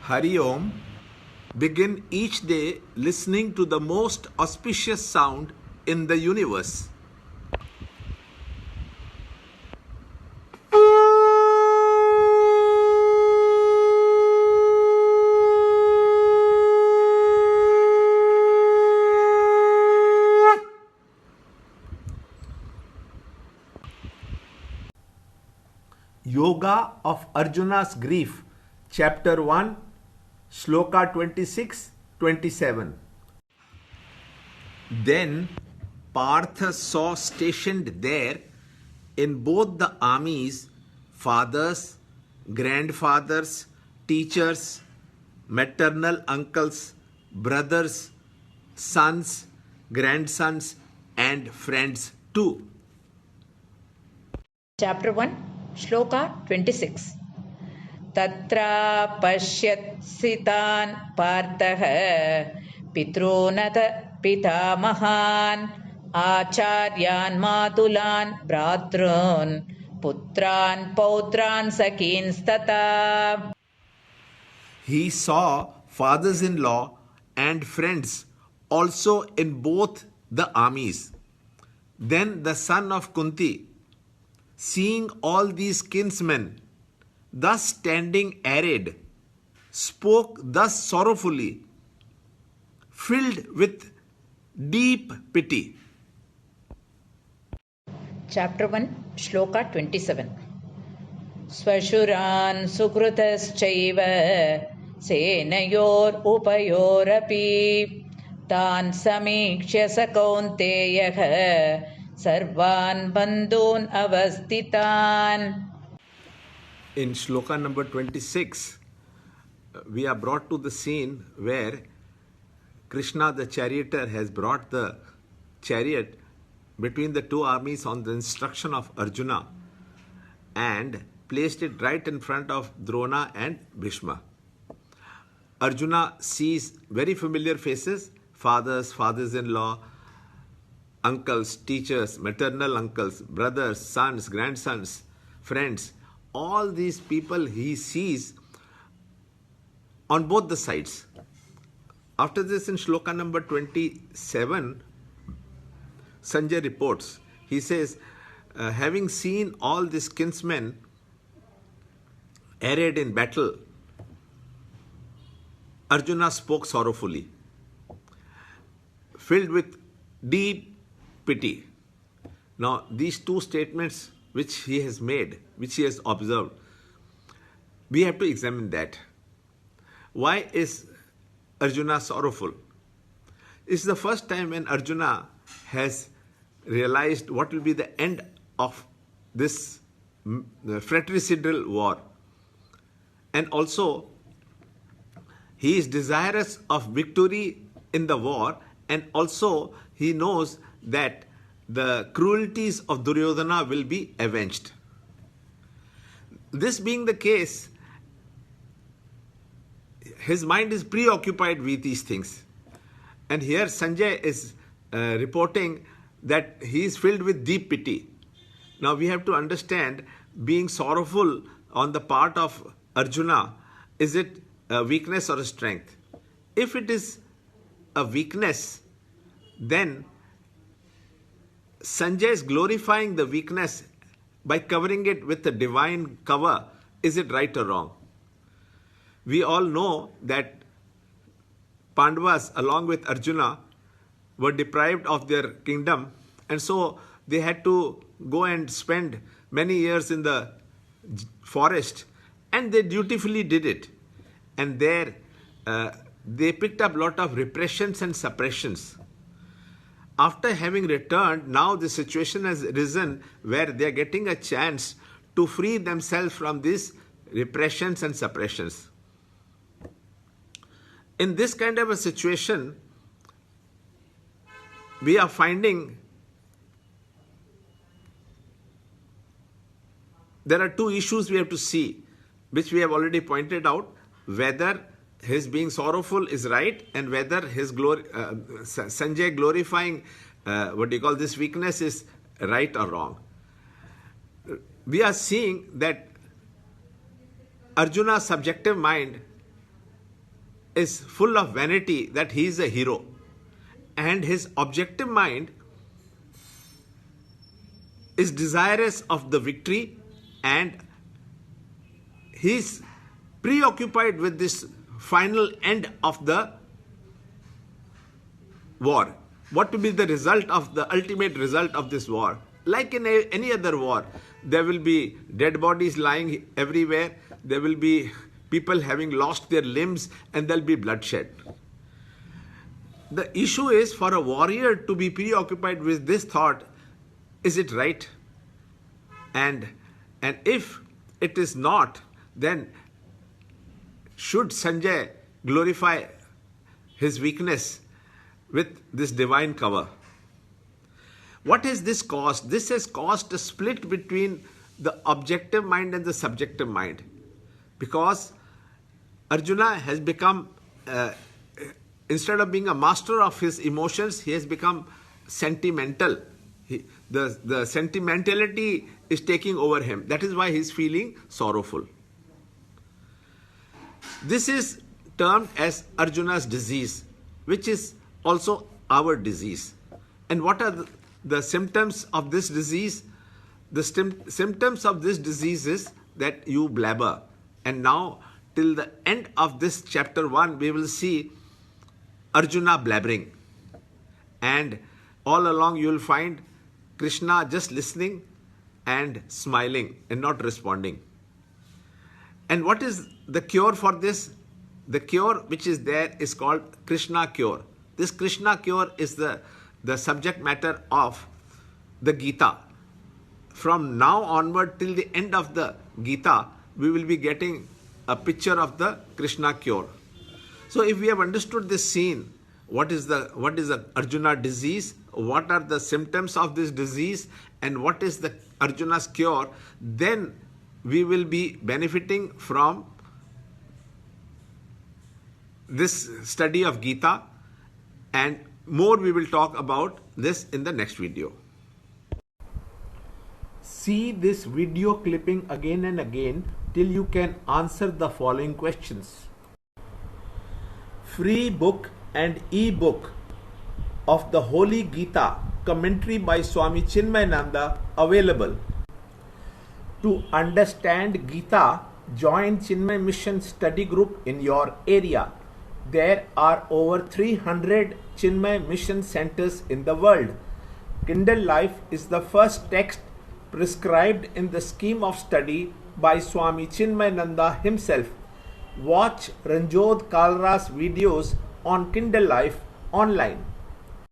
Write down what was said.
Hari Om. Begin each day listening to the most auspicious sound in the universe. Yoga of Arjuna's Grief, Chapter 1, Shloka 26-27. Then Partha saw stationed there in both the armies fathers, grandfathers, teachers, maternal uncles, brothers, sons, grandsons, and friends too. Chapter 1, Shloka 26. Tatra pashyat sitan partah pitronata pitamahan acharyan matulan bhratrun putran pautran sakinstata. He saw fathers-in-law and friends also in both the armies. Then the son of Kunti, seeing all these kinsmen thus standing arrayed, spoke thus sorrowfully, filled with deep pity. Chapter 1, Shloka 27. Svashuran sukrutaschaiva senayor upayorapi tan samikshya sakaunteyaha sarvan bandhun avastitan. In Shloka number 26, we are brought to the scene where Krishna the charioteer has brought the chariot between the two armies on the instruction of Arjuna and placed it right in front of Drona and Bhishma. Arjuna sees very familiar faces, fathers, fathers-in-law, uncles, teachers, maternal uncles, brothers, sons, grandsons, friends. All these people he sees on both the sides. After this, in Shloka number 27, Sanjay reports, he says, having seen all these kinsmen arrayed in battle, Arjuna spoke sorrowfully, filled with deep pity. Now, these two statements which he has made, which he has observed, we have to examine that. Why is Arjuna sorrowful? It's the first time when Arjuna has realized what will be the end of this fratricidal war. And also, he is desirous of victory in the war, and also he knows that the cruelties of Duryodhana will be avenged. This being the case, his mind is preoccupied with these things. And here Sanjay is reporting that he is filled with deep pity. Now we have to understand, being sorrowful on the part of Arjuna, is it a weakness or a strength? If it is a weakness, then Sanjay is glorifying the weakness by covering it with a divine cover. Is it right or wrong? We all know that Pandavas, along with Arjuna, were deprived of their kingdom, and so they had to go and spend many years in the forest, and they dutifully did it. And there they picked up a lot of repressions and suppressions. After having returned, now the situation has arisen where they are getting a chance to free themselves from these repressions and suppressions. In this kind of a situation, we are finding there are two issues we have to see, which we have already pointed out, whether his being sorrowful is right and whether his Sanjay glorifying this weakness is right or wrong. We are seeing that Arjuna's subjective mind is full of vanity that he is a hero, and his objective mind is desirous of the victory, and he is preoccupied with this final end of the war. What will be the result of the ultimate result of this war? Like in any other war, there will be dead bodies lying everywhere, there will be people having lost their limbs, and there will be bloodshed. The issue is for a warrior to be preoccupied with this thought, is it right? And if it is not, then should Sanjay glorify his weakness with this divine cover? What has this caused? This has caused a split between the objective mind and the subjective mind, because Arjuna has become, instead of being a master of his emotions, he has become sentimental. The sentimentality is taking over him. That is why he is feeling sorrowful. This is termed as Arjuna's disease, which is also our disease. And what are the symptoms of this disease? The symptoms of this disease is that you blabber. And now, till the end of this chapter 1, we will see Arjuna blabbering. And all along you will find Krishna just listening and smiling and not responding. And what is the cure for this? The cure which is there is called Krishna cure. This Krishna cure is the subject matter of the Gita. From now onward till the end of the Gita, we will be getting a picture of the Krishna cure. So if we have understood this scene, what is the Arjuna disease, what are the symptoms of this disease, and what is the Arjuna's cure, then we will be benefiting from this study of Gita, and more we will talk about this in the next video. See this video clipping again and again till you can answer the following questions. Free book and e-book of the Holy Gita commentary by Swami Chinmayananda available. To understand Gita, join Chinmay Mission study group in your area. There are over 300 Chinmay Mission centers in the world. Kindle Life is the first text prescribed in the scheme of study by Swami Chinmayananda himself. Watch Ranjod Kalra's videos on Kindle Life online.